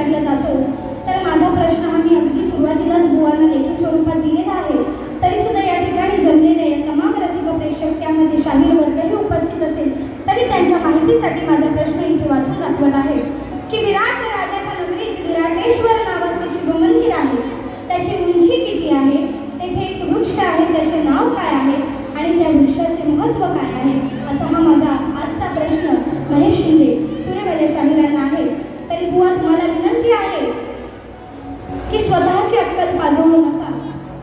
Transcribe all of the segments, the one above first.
विचारला जातो तर माझा प्रश्न हा मी अगदी सुरुवातीलाच बुवांना लेखी स्वरूपात दिलेला आहे. तरी सुद्धा या ठिकाणी जमलेले तमाम रसिक प्रेक्षक त्यामध्ये शाहीर वर्गही उपस्थित असेल तरी त्यांच्या माहितीसाठी माझा प्रश्न इथे वाचून दाखवत आहे की विराट राजाच्या नगरीत विराटेश्वर नावाचे शिवमंदिर आहे. त्याची उंची किती आहे, तेथे एक वृक्ष आहे, त्याचे नाव काय आहे आणि त्या वृक्षाचे महत्त्व काय आहे, असा हा माझा आजचा प्रश्न महेश शिंदे सूर्यवाल्या शाहिरांना आहे. तरी बुवा तुम्हाला विनंती आहे की स्वतःची अक्कल पाजवू नका.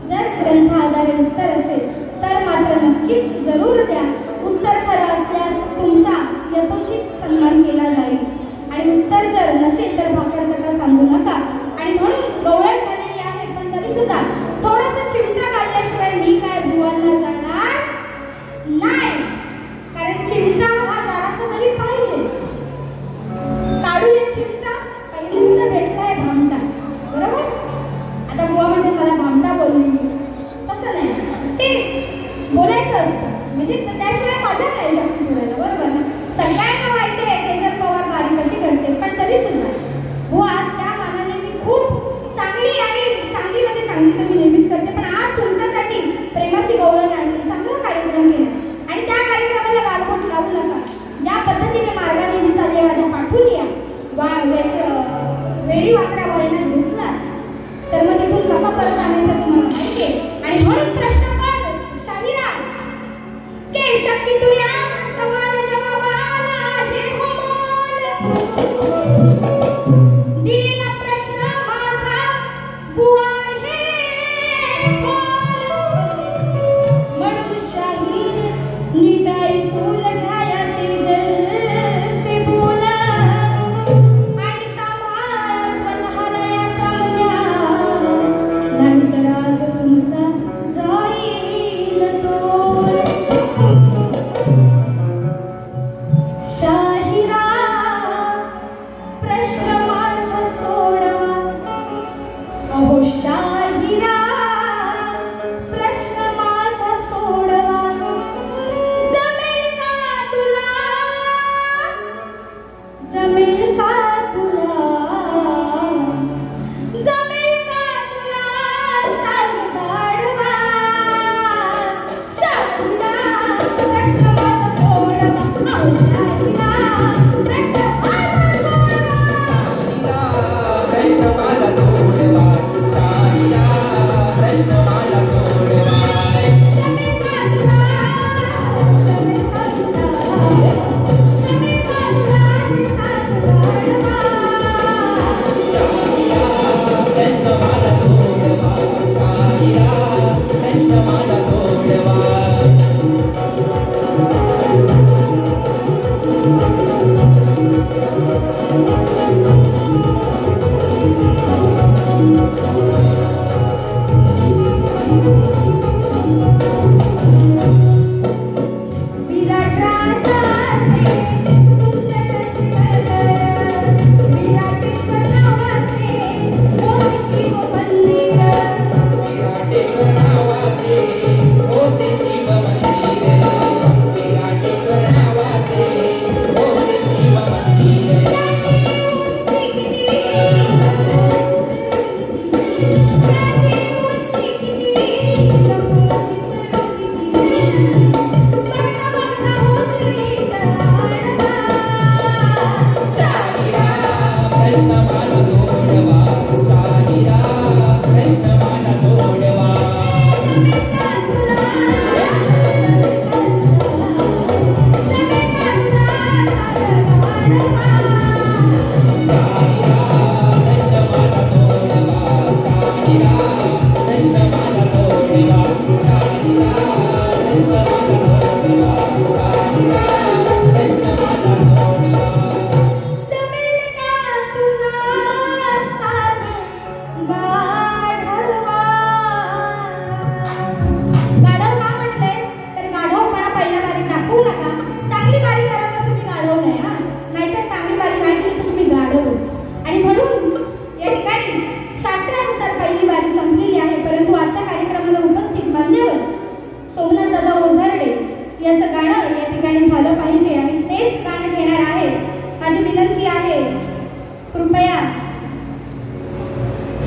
जर ग्रंथ आधारित उत्तर असेल तर मात्र नक्कीच जरूर द्या. उत्तर खरं असल्यास तुमचा यथोचित सन्मान केला जाईल आणि उत्तर जर नसेल तर भाकड कथा सांगू नका. आणि म्हणून गवळण झालेली आहे पण तरी सुद्धा थोडासा चिमटा काढल्याशिवाय मी काय बुवांना जाणार नाही. कारण चिमटा हा जरासा तरी पाहिजे. काढूया चिमटा. पहिल्यांदा भेटलाय भामटा, बरोबर. आता बुवा म्हणजे मला भामटा बोलून तसं नाही, ते बोलायचं असतं म्हणजे त्याशिवाय मजा नाही शकते बोलायला, बरोबर ना. सगळ्यांना माहिती आहे केजर पवार गाडी कशी करते पण तरी सुद्धा बुवा आज त्या मानाने मी खूप चांगली आणि चांगली म्हणजे चांगली तर मी नेहमीच करते पण आज तुमच्यासाठी प्रेमाची गवळण आणली, चांगला कार्यक्रम केला आणि त्या कार्यक्रमाला गालबोट लावू नका. ज्या पद्धतीने मार्गाने मी चालले माझ्या पाठवून या वेळी वाकडा वळणात घुसला तर मग तिथून कसा परत आणायचा तुम्हाला माहिती आहे. आणि म्हणून प्रश्न पण शाहिरा के शक्ती तुया सवाल जवाबाला आहे हो दिलेला प्रश्न माझा बुवा हे म्हणून शाहीर निटाई फुल घाया ते जलते बोला आणि सांभाळ स्वतःला या सामन्या नंतर आज तुमचा जाईल तोल. शाहिरा प्रश्न माझा सोडवा, अहो शाहिरा प्रश्न माझा सोडवा. जमेल का तुला, जमेल का तुला, जमेल का तुला सांग बाळवा. शाहिरा प्रश्न माझा सोडवा, अहो शाहिरा प्रश्न माझा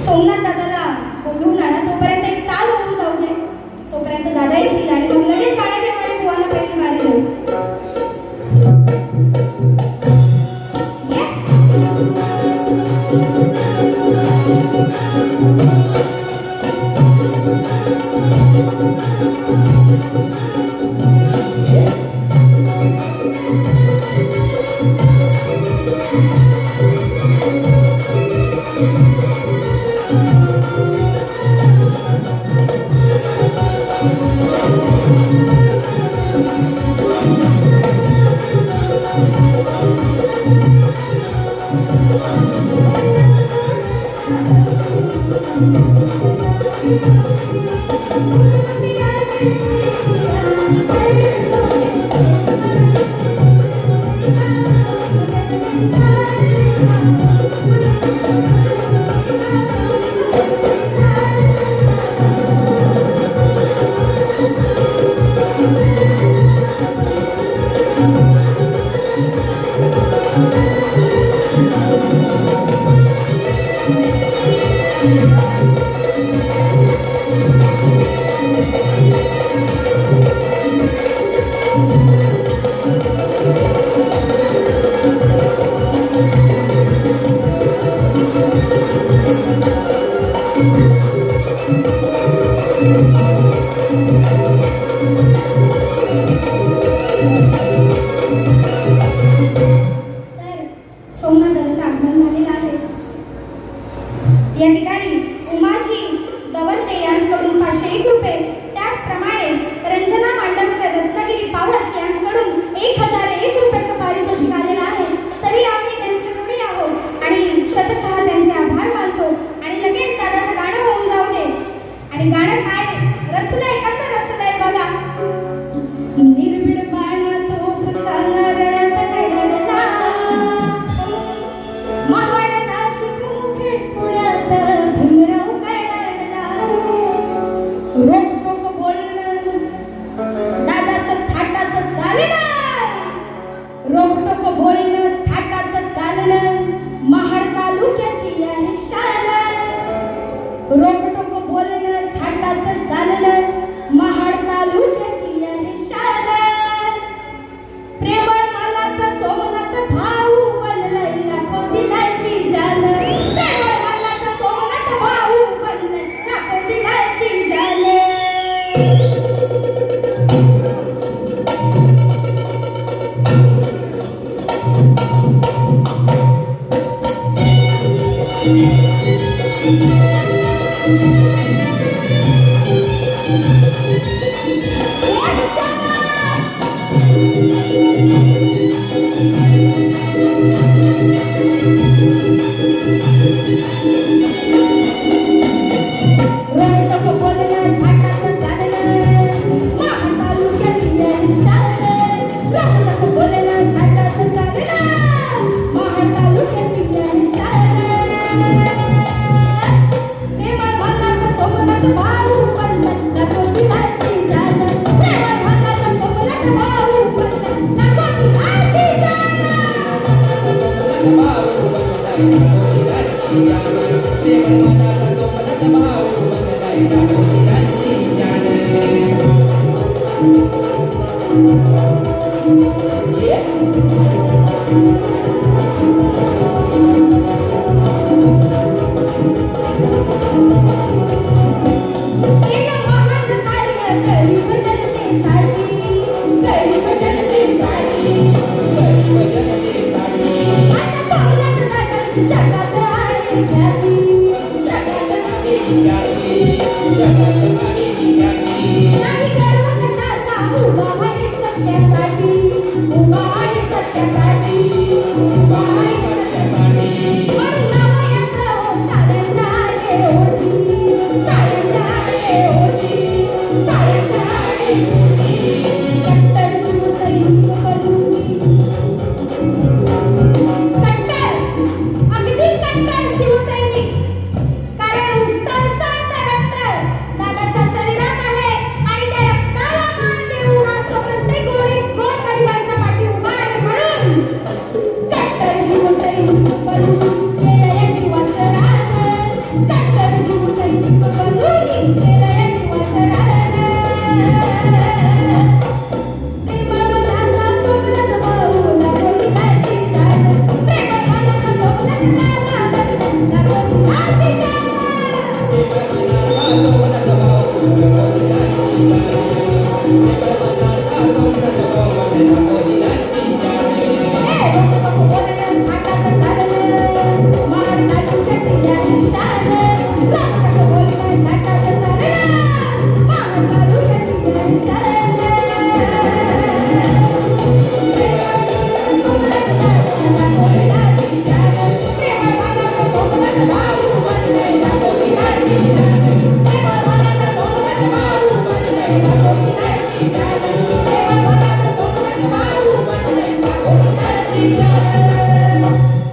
सोमनाथ दादाला बोलवून आणा, तोपर्यंत एक चाल होऊन जाऊ दे. तोपर्यंत दादा येतील आणि मग लगेच गाणे घेणारे बुवाला पहिली वारी देऊ.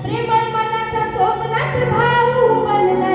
प्रेमळ मनाचा सोबनाथ भाऊ बनला